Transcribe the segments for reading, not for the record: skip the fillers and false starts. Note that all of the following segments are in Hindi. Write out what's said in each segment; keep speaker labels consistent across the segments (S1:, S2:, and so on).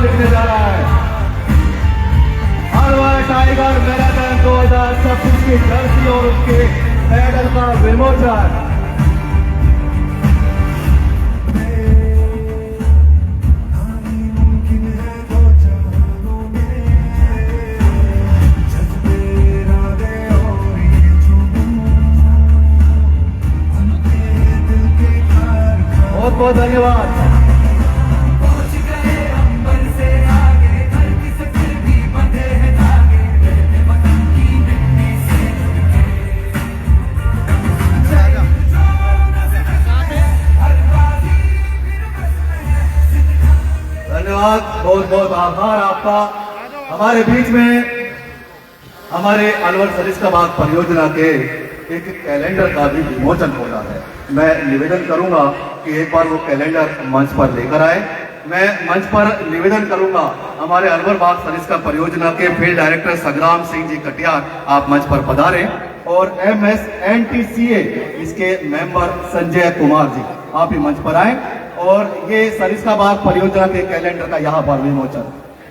S1: दिखने जा रहा है। अलवर टाइगर मैराथन 2026 की जर्सी और उसके मेडल का विमोचन। बहुत बहुत धन्यवाद। धन्यवाद, बहुत बहुत आभार आपका। हमारे बीच में हमारे अलवर सरिस्का बाग परियोजना के एक कैलेंडर का भी विमोचन हो रहा है। मैं निवेदन करूंगा कि एक बार वो कैलेंडर मंच पर लेकर आए। मैं मंच पर निवेदन करूंगा हमारे अलवर बाग सरिस्का परियोजना के फील्ड डायरेक्टर संग्राम सिंह जी कटियार, आप मंच पर पधारें। और MSNTCA इसके मेंबर संजय कुमार जी, आप भी मंच पर आए। और ये सरिस्का बाग परियोजना के कैलेंडर का यहाँ पर विमोचन।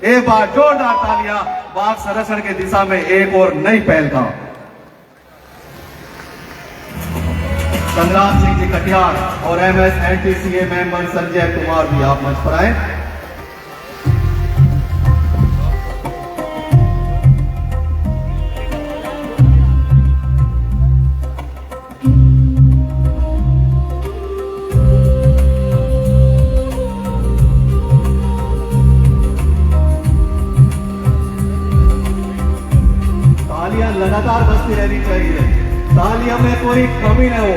S1: एक बार जोरदार तालियां बाग संरक्षण के दिशा में एक और नई पहल का। संग्राम सिंह जी कटियार और MSNTCA मेंबर संजय कुमार भी आप मंच पर आए। तालियां लगातार बजती रहनी चाहिए, तालियों में कोई कमी न हो।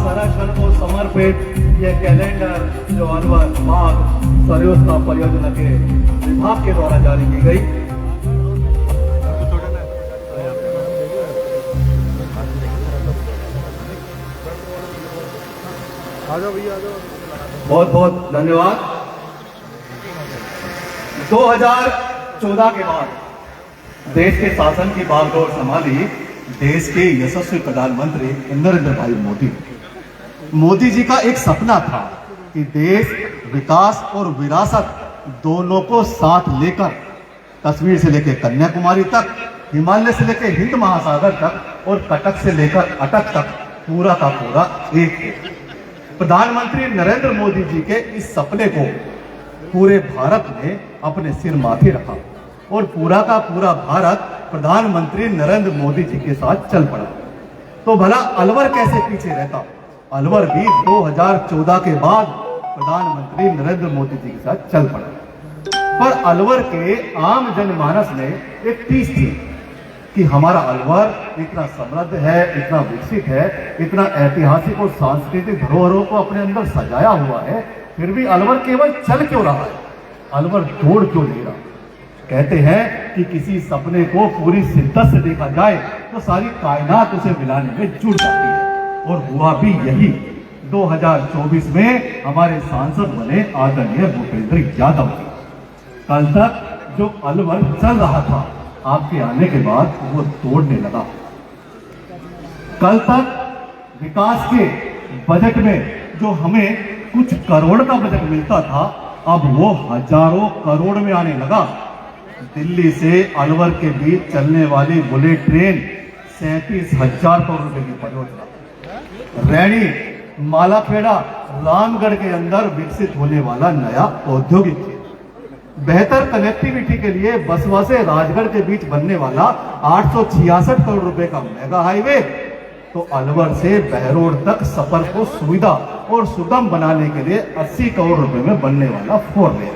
S1: संरक्षण को समर्पित ये कैलेंडर जो अलवर बाग सरिस्का परियोजना के विभाग के द्वारा जारी की गई। बहुत बहुत धन्यवाद। 2014 के बाद देश के शासन की बागडोर संभाली देश के यशस्वी प्रधानमंत्री नरेंद्र भाई मोदी जी का एक सपना था कि देश विकास और विरासत दोनों को साथ लेकर कश्मीर से लेकर कन्याकुमारी तक, हिमालय से लेकर हिंद महासागर तक और कटक से लेकर अटक तक पूरा का पूरा एक है। प्रधानमंत्री नरेंद्र मोदी जी के इस सपने को पूरे भारत ने अपने सिर माथे रखा और पूरा का पूरा भारत प्रधानमंत्री नरेंद्र मोदी जी के साथ चल पड़ा। तो भला अलवर कैसे पीछे रहता? अलवर भी 2014 के बाद प्रधानमंत्री नरेंद्र मोदी जी के साथ चल पड़ा। पर अलवर के आम जनमानस ने एक टीस थी कि हमारा अलवर इतना समृद्ध है, इतना विकसित है, इतना ऐतिहासिक और सांस्कृतिक धरोहरों को अपने अंदर सजाया हुआ है, फिर भी अलवर केवल चल क्यों रहा है? अलवर दौड़ क्यों नहीं रहा? कहते हैं कि किसी सपने को पूरी शिद्दत से देखा जाए तो सारी कायनात उसे मिलाने में जुट जाती है। और हुआ भी यही। 2024 में हमारे सांसद बने आदरणीय भूपेंद्र यादव जी। कल तक जो अलवर चल रहा था, आपके आने के बाद वो तोड़ने लगा। कल तक विकास के बजट में जो हमें कुछ करोड़ का बजट मिलता था, अब वो हजारों करोड़ में आने लगा। दिल्ली से अलवर के बीच चलने वाली बुलेट ट्रेन 37,000 करोड़ रुपए की परियोजना। रैणी मालाखेड़ा रामगढ़ के अंदर विकसित होने वाला नया औद्योगिक क्षेत्र। बेहतर कनेक्टिविटी के लिए बसवा से राजगढ़ के बीच बनने वाला 866 करोड़ रुपए का मेगा हाईवे। तो अलवर से बहरोड तक सफर को सुविधा और सुगम बनाने के लिए 80 करोड़ रुपए में बनने वाला 4 लेन।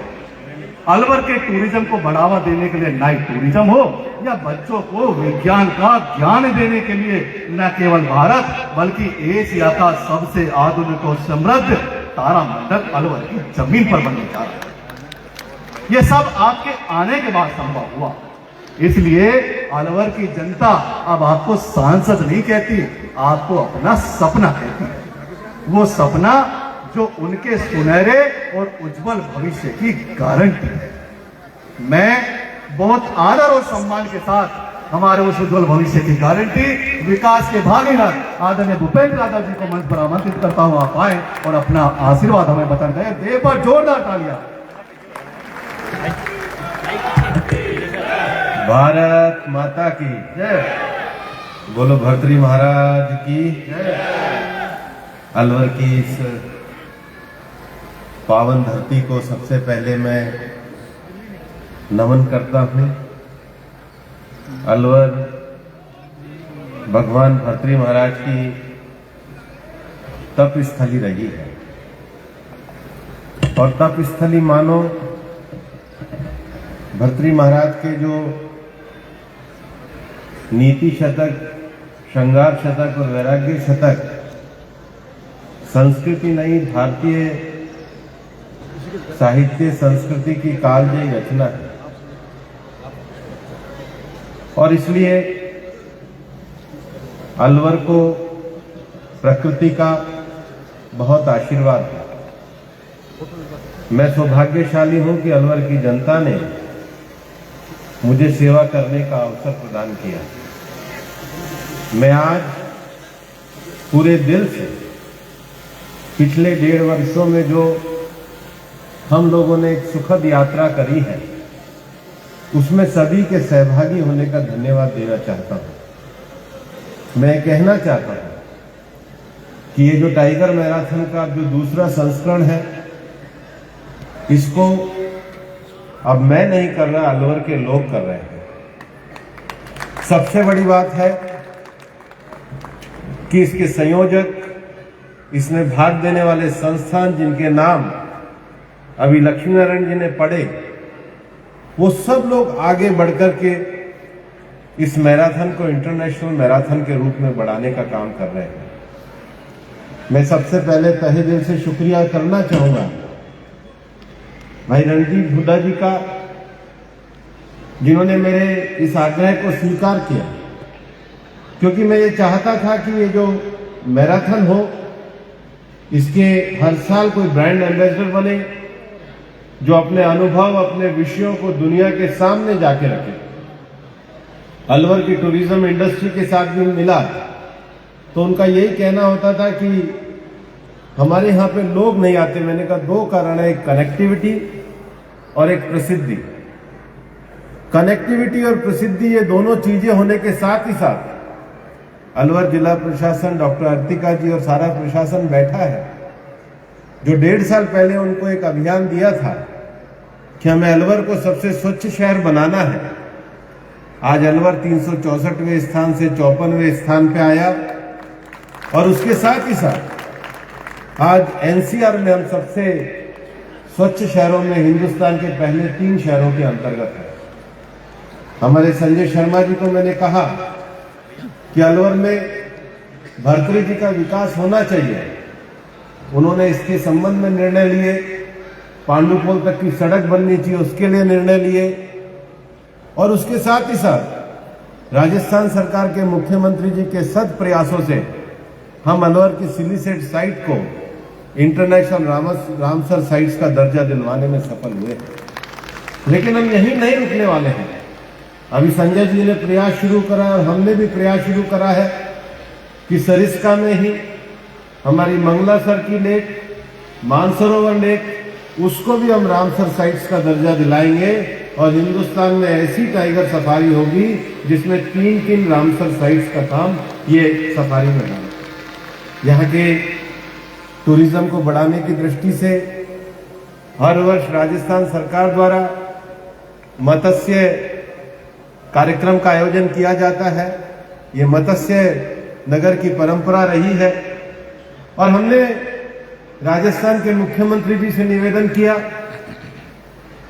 S1: अलवर के टूरिज्म को बढ़ावा देने के लिए नाइट टूरिज्म हो या बच्चों को विज्ञान का ज्ञान देने के लिए न केवल भारत बल्कि एशिया का सबसे आधुनिक और समृद्ध तारामंडल अलवर की जमीन पर बनने जा रहा है। यह सब आपके आने के बाद संभव हुआ। इसलिए अलवर की जनता अब आपको सांसद नहीं कहती, आपको अपना सपना कहती है। वो सपना जो उनके सुनहरे और उज्जवल भविष्य की गारंटी है। मैं बहुत आदर और सम्मान के साथ हमारे उस उज्जवल भविष्य की गारंटी, विकास के भागीदार आदरणीय भूपेंद्र यादव जी को मंच पर आमंत्रित करता हूं, आप आए और अपना आशीर्वाद हमें बता दें। देव पर जोरदार तालियां।
S2: भारत माता की
S1: जय।
S2: बोलो भर्तृहरि महाराज की जय। अलवर की इस पावन धरती को सबसे पहले मैं नमन करता हूं। अलवर भगवान भर्तृहरि महाराज की तप स्थली रही है और तप स्थली मानो भर्तृहरि महाराज के जो नीति शतक, श्रृंगार शतक और वैराग्य शतक संस्कृति नई भारतीय साहित्य संस्कृति की कालजयी रचना है और इसलिए अलवर को प्रकृति का बहुत आशीर्वाद है। मैं सौभाग्यशाली हूं कि अलवर की जनता ने मुझे सेवा करने का अवसर प्रदान किया। मैं आज पूरे दिल से पिछले 1.5 वर्षों में जो हम लोगों ने एक सुखद यात्रा करी है, उसमें सभी के सहभागी होने का धन्यवाद देना चाहता हूं। मैं कहना चाहता हूं कि ये जो टाइगर मैराथन का जो दूसरा संस्करण है, इसको अब मैं नहीं कर रहा, अलवर के लोग कर रहे हैं। सबसे बड़ी बात है कि इसके संयोजक, इसमें भाग देने वाले संस्थान जिनके नाम अभी लक्ष्मी नारायण जी ने पढ़े, वो सब लोग आगे बढ़कर के इस मैराथन को इंटरनेशनल मैराथन के रूप में बढ़ाने का काम कर रहे हैं। मैं सबसे पहले तहे दिल से शुक्रिया करना चाहूंगा भाई रणजीत हुड्डा जी का, जिन्होंने मेरे इस आग्रह को स्वीकार किया, क्योंकि मैं ये चाहता था कि ये जो मैराथन हो, इसके हर साल कोई ब्रांड एम्बेसडर बने जो अपने अनुभव, अपने विषयों को दुनिया के सामने जाके रखे। अलवर की टूरिज्म इंडस्ट्री के साथ भी मिला तो उनका यही कहना होता था कि हमारे यहाँ पे लोग नहीं आते। मैंने कहा 2 कारण है, एक कनेक्टिविटी और एक प्रसिद्धि। कनेक्टिविटी और प्रसिद्धि, ये दोनों चीजें होने के साथ ही साथ अलवर जिला प्रशासन, डॉक्टर अर्तिका जी और सारा प्रशासन बैठा है, जो 1.5 साल पहले उनको एक अभियान दिया था कि हमें अलवर को सबसे स्वच्छ शहर बनाना है। आज अलवर 364वें स्थान से 54वें स्थान पे आया और उसके साथ ही साथ आज एनसीआर में हम सबसे स्वच्छ शहरों में हिंदुस्तान के पहले 3 शहरों के अंतर्गत है। हमारे संजय शर्मा जी को मैंने कहा कि अलवर में भर्तृहरि जी का विकास होना चाहिए। उन्होंने इसके संबंध में निर्णय लिए, पांडुपोल तक की सड़क बननी चाहिए, उसके लिए निर्णय लिए और उसके साथ ही साथ राजस्थान सरकार के मुख्यमंत्री जी के सद प्रयासों से हम अलवर की सिलीसेट साइट को इंटरनेशनल रामसर साइट्स का दर्जा दिलवाने में सफल हुए। लेकिन हम यहीं नहीं रुकने वाले हैं। अभी संजय जी ने प्रयास शुरू करा और हमने भी प्रयास शुरू करा है कि सरिस्का में ही हमारी मंगलासर की लेक, मानसरोवर लेक, उसको भी हम रामसर साइट्स का दर्जा दिलाएंगे और हिंदुस्तान में ऐसी टाइगर सफारी होगी जिसमें 3 रामसर साइट्स का काम ये सफारी में होगा। यहाँ के टूरिज्म को बढ़ाने की दृष्टि से हर वर्ष राजस्थान सरकार द्वारा मत्स्य कार्यक्रम का आयोजन किया जाता है। ये मत्स्य नगर की परंपरा रही है और हमने राजस्थान के मुख्यमंत्री जी से निवेदन किया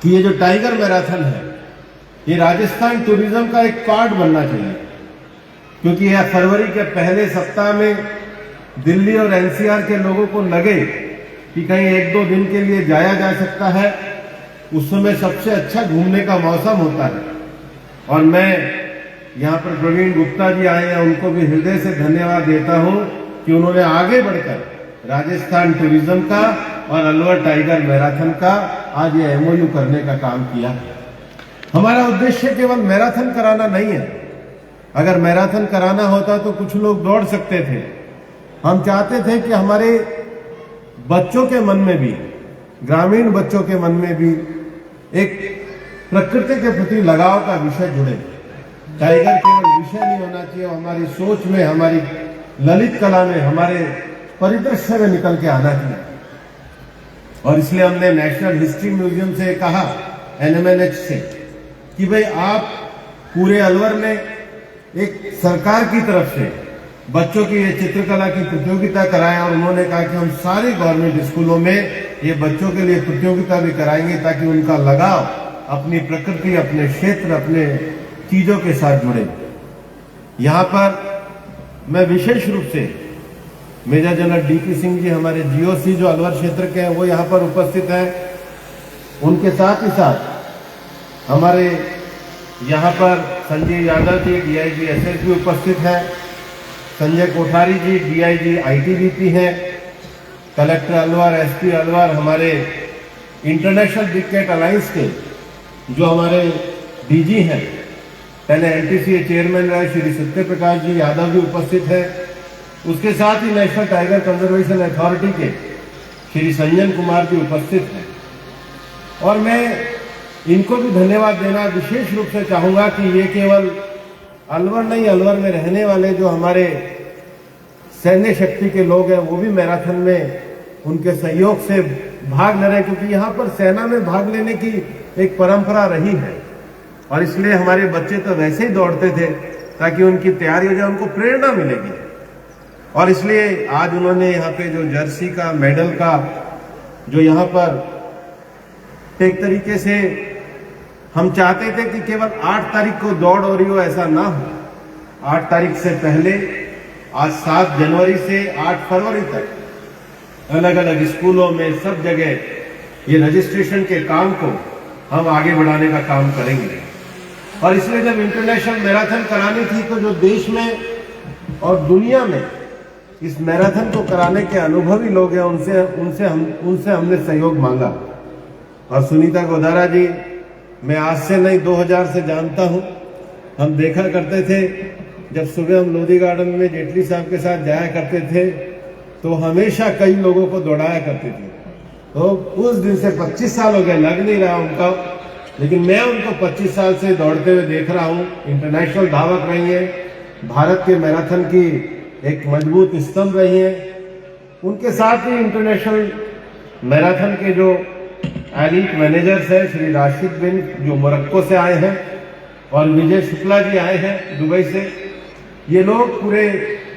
S2: कि ये जो टाइगर मैराथन है, ये राजस्थान टूरिज्म का एक पार्ट बनना चाहिए, क्योंकि यह फरवरी के पहले सप्ताह में दिल्ली और एनसीआर के लोगों को लगे कि कहीं 1-2 दिन के लिए जाया जा सकता है, उस समय सबसे अच्छा घूमने का मौसम होता है। और मैं यहाँ पर प्रवीण गुप्ता जी आए हैं, उनको भी हृदय से धन्यवाद देता हूँ कि उन्होंने आगे बढ़कर राजस्थान टूरिज्म का और अलवर टाइगर मैराथन का आज ये एमओयू करने का काम किया। हमारा उद्देश्य केवल मैराथन कराना नहीं है। अगर मैराथन कराना होता तो कुछ लोग दौड़ सकते थे। हम चाहते थे कि हमारे बच्चों के मन में भी, ग्रामीण बच्चों के मन में भी एक प्रकृति के प्रति लगाव का विषय जुड़े। टाइगर केवल विषय नहीं होना चाहिए, हमारी सोच में, हमारी ललित कला में, हमारे परिदृश्य में निकल के आना चाहिए। और इसलिए हमने नेशनल हिस्ट्री म्यूजियम से कहा, NMNH से, कि भाई आप पूरे अलवर में एक सरकार की तरफ से बच्चों की ये चित्रकला की प्रतियोगिता कराएं। और उन्होंने कहा कि हम सारे गवर्नमेंट स्कूलों में ये बच्चों के लिए प्रतियोगिता भी कराएंगे ताकि उनका लगाव अपनी प्रकृति, अपने क्षेत्र, अपने चीजों के साथ जुड़े। यहाँ पर मैं विशेष रूप से major general DP Singh ji, हमारे GOC जो अलवर क्षेत्र के हैं, वो यहाँ पर उपस्थित हैं। उनके साथ ही साथ हमारे यहाँ पर संजय यादव जी DIG SSB उपस्थित हैं, संजय कोठारी जी DIG ITBP हैं, कलेक्टर अलवर, SP अलवर, हमारे इंटरनेशनल क्रिकेट अलायंस के जो हमारे DG हैं, पहले NTCA चेयरमैन रहे श्री सत्य प्रकाश जी यादव भी उपस्थित है। उसके साथ ही नेशनल टाइगर कंजर्वेशन अथॉरिटी के श्री संजन कुमार जी उपस्थित हैं। और मैं इनको भी धन्यवाद देना विशेष रूप से चाहूंगा कि ये केवल अलवर नहीं, अलवर में रहने वाले जो हमारे सैन्य शक्ति के लोग हैं, वो भी मैराथन में उनके सहयोग से भाग ले रहे हैं, क्योंकि यहाँ पर सेना में भाग लेने की एक परंपरा रही है। और इसलिए हमारे बच्चे तो वैसे ही दौड़ते थे ताकि उनकी तैयारी हो जाए, उनको प्रेरणा मिलेगी। और इसलिए आज उन्होंने यहाँ पे जो जर्सी का, मेडल का, जो यहाँ पर एक तरीके से हम चाहते थे कि केवल 8 तारीख को दौड़ हो रही हो, ऐसा ना हो। 8 तारीख से पहले आज 7 जनवरी से 8 फरवरी तक अलग अलग स्कूलों में सब जगह ये रजिस्ट्रेशन के काम को हम आगे बढ़ाने का काम करेंगे। और इसलिए जब इंटरनेशनल मैराथन करानी थी तो जो देश में और दुनिया में इस मैराथन को कराने के अनुभवी लोग हैं, उनसे हमने सहयोग मांगा। और सुनीता गोदारा जी, मैं आज से नहीं 2000 से जानता हूं। हम देखा करते थे जब सुबह हम लोधी गार्डन में जेटली साहब के साथ जाया करते थे तो हमेशा कई लोगों को दौड़ाया करते थे। तो उस दिन से 25 साल हो गए, लग नहीं रहा उनका, लेकिन मैं उनको 25 साल से दौड़ते हुए देख रहा हूं। इंटरनेशनल धावक रही है, भारत के मैराथन की एक मजबूत स्तंभ रही है। उनके साथ ही इंटरनेशनल मैराथन के जो एलीट मैनेजर्स हैं, श्री राशिद बिन जो मोरक्को से आए हैं, और विजय शुक्ला जी आए हैं दुबई से। ये लोग पूरे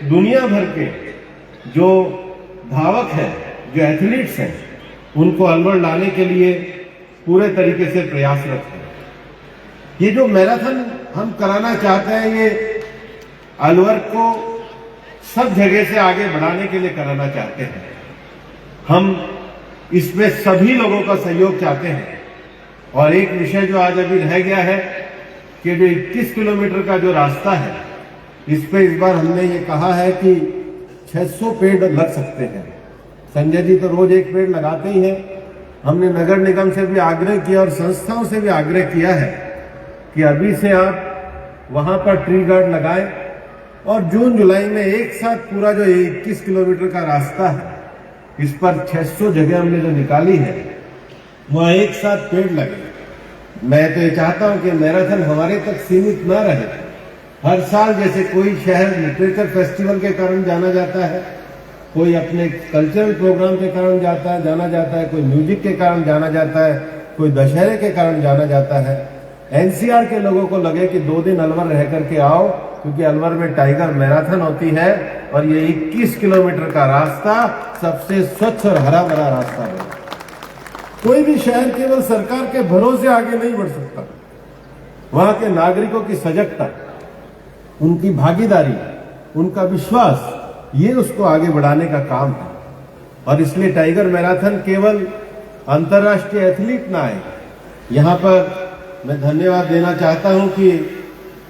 S2: दुनिया भर के जो धावक हैं, जो एथलीट्स हैं, उनको अलवर लाने के लिए पूरे तरीके से प्रयासरत हैं। ये जो मैराथन हम कराना चाहते हैं, ये अलवर को सब जगह से आगे बढ़ाने के लिए कराना चाहते हैं। हम इसमें सभी लोगों का सहयोग चाहते हैं। और एक विषय जो आज अभी रह गया है कि जो 21 किलोमीटर का जो रास्ता है, इस पे इस बार हमने ये कहा है कि 600 पेड़ लग सकते हैं। संजय जी तो रोज एक पेड़ लगाते ही हैं। हमने नगर निगम से भी आग्रह किया और संस्थाओं से भी आग्रह किया है कि अभी से आप वहां पर ट्री गार्ड लगाएं और जून जुलाई में एक साथ पूरा जो 21 किलोमीटर का रास्ता है, इस पर 600 जगह हमने जो निकाली है, वहां एक साथ पेड़ लगे। मैं तो ये चाहता हूं कि मैराथन हमारे तक सीमित न रहे। हर साल जैसे कोई शहर लिटरेचर फेस्टिवल के कारण जाना जाता है, कोई अपने कल्चरल प्रोग्राम के कारण जाना जाता है, कोई म्यूजिक के कारण जाना जाता है, कोई दशहरे के कारण जाना जाता है। NCR के लोगों को लगे कि 2 दिन अलवर रह करके आओ, क्योंकि अलवर में टाइगर मैराथन होती है और ये 21 किलोमीटर का रास्ता सबसे स्वच्छ और हरा भरा रास्ता है। कोई भी शहर केवल सरकार के भरोसे आगे नहीं बढ़ सकता। वहां के नागरिकों की सजगता, उनकी भागीदारी, उनका विश्वास, ये उसको आगे बढ़ाने का काम है। और इसलिए टाइगर मैराथन केवल अंतर्राष्ट्रीय एथलीट ना आए। यहाँ पर मैं धन्यवाद देना चाहता हूं कि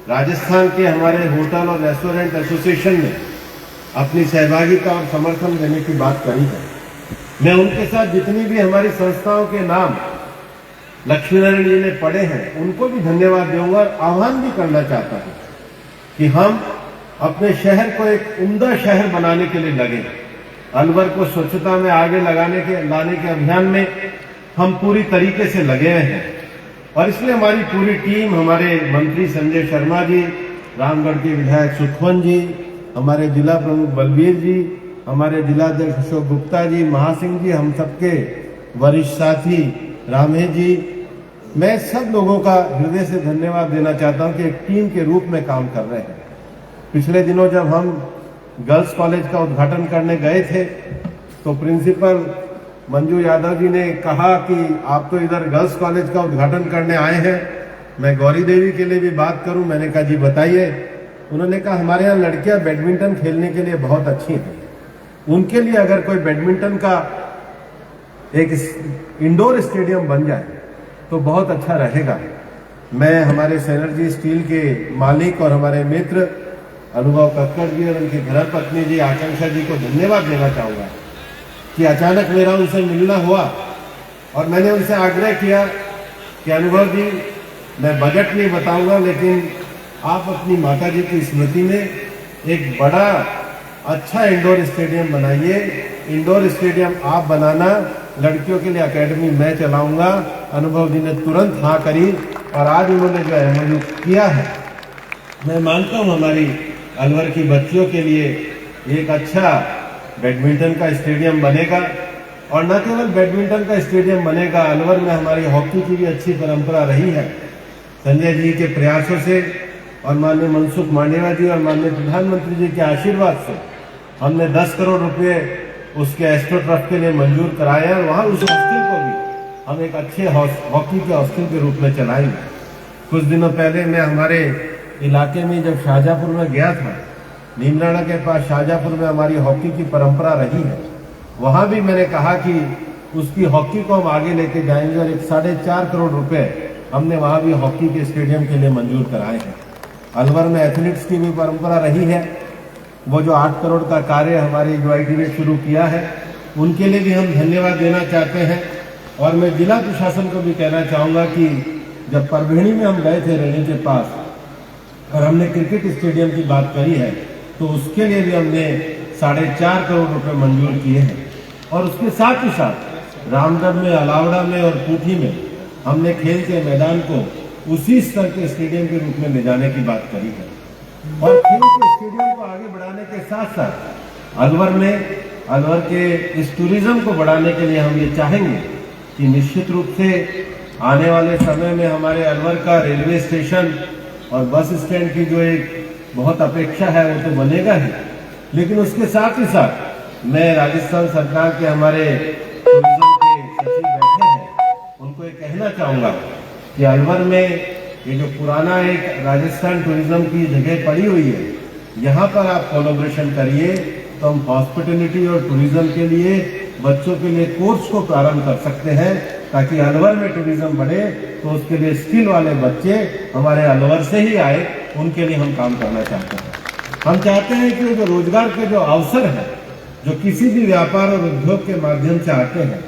S2: राजस्थान के हमारे होटल और रेस्टोरेंट एसोसिएशन ने अपनी सहभागिता और समर्थन देने की बात करी है। मैं उनके साथ जितनी भी हमारी संस्थाओं के नाम लक्ष्मीनारायण जी ने पढ़े हैं उनको भी धन्यवाद दूंगा और आह्वान भी करना चाहता हूं कि हम अपने शहर को एक उम्दा शहर बनाने के लिए लगे। अलवर को स्वच्छता में आगे लाने के अभियान में हम पूरी तरीके से लगे हैं और इसलिए हमारी पूरी टीम, हमारे मंत्री संजय शर्मा जी, रामगढ़ के विधायक सुखवंत जी, हमारे जिला प्रमुख बलबीर जी, हमारे जिलाध्यक्ष अशोक गुप्ता जी, महासिंह जी, हम सबके वरिष्ठ साथी रामेश जी, मैं सब लोगों का हृदय से धन्यवाद देना चाहता हूं कि एक टीम के रूप में काम कर रहे हैं। पिछले दिनों जब हम गर्ल्स कॉलेज का उद्घाटन करने गए थे तो प्रिंसिपल मंजू यादव जी ने कहा कि आप तो इधर गर्ल्स कॉलेज का उद्घाटन करने आए हैं, मैं गौरी देवी के लिए भी बात करूं। मैंने कहा जी बताइए। उन्होंने कहा हमारे यहाँ लड़कियां बैडमिंटन खेलने के लिए बहुत अच्छी हैं, उनके लिए अगर कोई बैडमिंटन का एक इंडोर स्टेडियम बन जाए तो बहुत अच्छा रहेगा। मैं हमारे सैनर्जी स्टील के मालिक और हमारे मित्र अनुभव कक्कड़ जी और उनकी धर्मपत्नी जी आकांक्षा जी को धन्यवाद देना चाहूंगा कि अचानक मेरा उनसे मिलना हुआ और मैंने उनसे आग्रह किया कि अनुभव जी, मैं बजट नहीं बताऊंगा लेकिन आप अपनी माता जी की स्मृति में एक बड़ा अच्छा इंडोर स्टेडियम बनाइए। इंडोर स्टेडियम आप बनाना, लड़कियों के लिए एकेडमी मैं चलाऊंगा। अनुभव जी ने तुरंत हाँ करी और आज उन्होंने जो एमओयू किया है, मैं मानता हूं हमारी अलवर की बच्चियों के लिए एक अच्छा बैडमिंटन का स्टेडियम बनेगा। और न केवल बैडमिंटन का स्टेडियम बनेगा, अलवर में हमारी हॉकी की भी अच्छी परंपरा रही है। संजय जी के प्रयासों से और माननीय मनसुख मांडविया जी और माननीय प्रधानमंत्री जी के आशीर्वाद से हमने 10 करोड़ रुपए उसके एस्ट्रोटर्फ के लिए मंजूर कराए और वहां उस हॉस्टल को भी हम एक अच्छे हॉकी के हॉस्टल के रूप में चलाएंगे। कुछ दिनों पहले मैं हमारे इलाके में जब शाहजहांपुर में गया था, नीमराणा के पास शाहजहांपुर में हमारी हॉकी की परंपरा रही है, वहां भी मैंने कहा कि उसकी हॉकी को हम आगे लेके जाएंगे और 4.5 करोड़ रुपए हमने वहां भी हॉकी के स्टेडियम के लिए मंजूर कराए हैं। अलवर में एथलीट्स की भी परंपरा रही है, वो जो 8 करोड़ का कार्य हमारी यूआईटी ने शुरू किया है उनके लिए भी हम धन्यवाद देना चाहते हैं। और मैं जिला प्रशासन को भी कहना चाहूंगा कि जब परभणी में हम गए थे रेणी के पास और हमने क्रिकेट स्टेडियम की बात करी है तो उसके लिए भी हमने 4.5 करोड़ रुपए मंजूर किए हैं। और उसके साथ ही साथ रामगढ़ में, अलावड़ा में और पूठी में हमने खेल के मैदान को उसी स्तर के स्टेडियम के रूप में ले जाने की बात करी है। और खेल के स्टेडियम को आगे बढ़ाने के साथ साथ अलवर के इस टूरिज्म को बढ़ाने के लिए हम ये चाहेंगे कि निश्चित रूप से आने वाले समय में हमारे अलवर का रेलवे स्टेशन और बस स्टैंड की जो एक बहुत अपेक्षा है वो तो बनेगा ही, लेकिन उसके साथ ही साथ मैं राजस्थान सरकार के हमारे टूरिज्म के सचिव बैठे हैं उनको ये कहना चाहूंगा कि अलवर में ये जो पुराना एक राजस्थान टूरिज्म की जगह पड़ी हुई है, यहाँ पर आप कोलैबोरेशन करिए तो हम हॉस्पिटलिटी और टूरिज्म के लिए बच्चों के लिए कोर्स को प्रारंभ कर सकते हैं ताकि अलवर में टूरिज्म बढ़े तो उसके लिए स्किल वाले बच्चे हमारे अलवर से ही आए, उनके लिए हम काम करना चाहते हैं। हम चाहते हैं कि जो रोजगार के जो अवसर हैं, जो किसी भी व्यापार और उद्योग के माध्यम से आते हैं,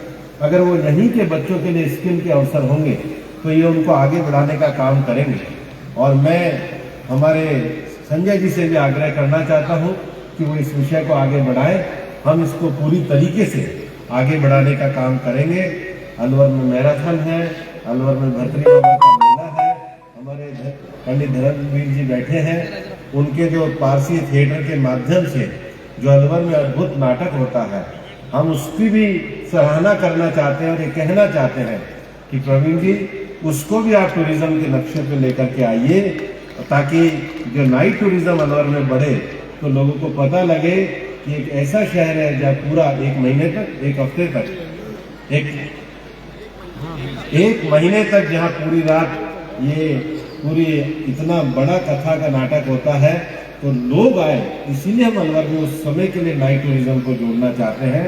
S2: अगर वो यहीं के बच्चों के लिए स्किल के अवसर होंगे तो ये उनको आगे बढ़ाने का काम करेंगे। और मैं हमारे संजय जी से भी आग्रह करना चाहता हूँ कि वो इस विषय को आगे बढ़ाएं। हम इसको पूरी तरीके से आगे बढ़ाने का काम करेंगे। अलवर में मैराथन है, अलवर में भरतरी बाबा का मेला है, हमारे पंडित धर्मवीर जी बैठे हैं, उनके जो पारसी थिएटर के माध्यम से जो अलवर में अद्भुत नाटक होता है, हम उसकी भी सराहना करना चाहते हैं और ये कहना चाहते हैं कि प्रवीण जी उसको भी आप टूरिज्म के नक्शे पे लेकर के आइए ताकि जो नाइट टूरिज्म अलवर में बढ़े तो लोगों को पता लगे कि एक ऐसा शहर है जहाँ पूरा एक महीने तक, एक हफ्ते तक, एक महीने तक जहाँ पूरी रात ये पूरी इतना बड़ा कथा का नाटक होता है तो लोग आए। इसीलिए हम अलवर में उस समय के लिए नाइट टूरिज्म को जोड़ना चाहते हैं।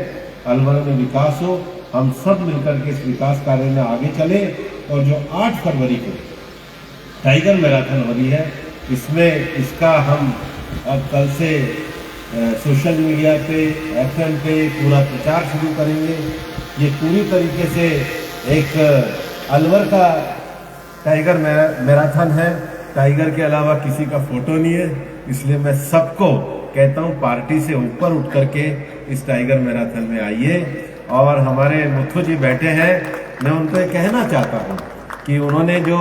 S2: अलवर में विकास हो, हम सब मिलकर के इस विकास कार्य में आगे चले। और जो 8 फरवरी को टाइगर मैराथन हो रही है इसमें इसका हम अब कल से सोशल मीडिया पे, FM पे पूरा प्रचार शुरू करेंगे। ये पूरी तरीके से एक अलवर का टाइगर मैराथन है। टाइगर के अलावा किसी का फोटो नहीं है, इसलिए मैं सबको कहता हूँ पार्टी से ऊपर उठ करके इस टाइगर मैराथन में आइए। और हमारे मुथु जी बैठे हैं, मैं उनको ये कहना चाहता हूँ कि उन्होंने जो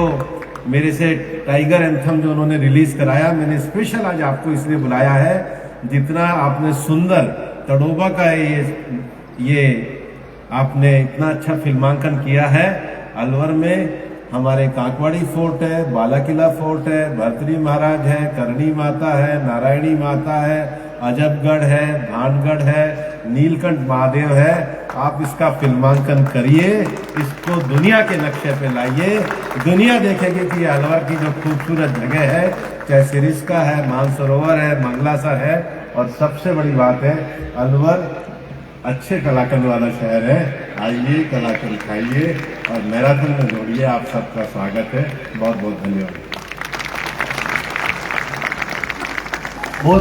S2: मेरे से टाइगर एंथम जो उन्होंने रिलीज कराया, मैंने स्पेशल आज आपको इसलिए बुलाया है, जितना आपने सुंदर तड़ोबा का ये आपने इतना अच्छा फिल्मांकन किया है। अलवर में हमारे कांकवाड़ी फोर्ट है, बालाकिला फोर्ट है, भरतरी महाराज है, करणी माता है, नारायणी माता है, अजबगढ़ है, भानगढ़ है, नीलकंठ महादेव है। आप इसका फिल्मांकन करिए, इसको दुनिया के नक्शे पे लाइए। दुनिया देखेगी कि अलवर की जो खूबसूरत जगह है, चाहे सिरिस्का है, मानसरोवर है, मंगलासर है, और सबसे बड़ी बात है अलवर अच्छे कलाकंद वाला शहर है। आइए, कलाकंद खाइए और मैराथन में जोड़िए। आप सबका स्वागत है। बहुत बहुत धन्यवाद।
S1: बहुत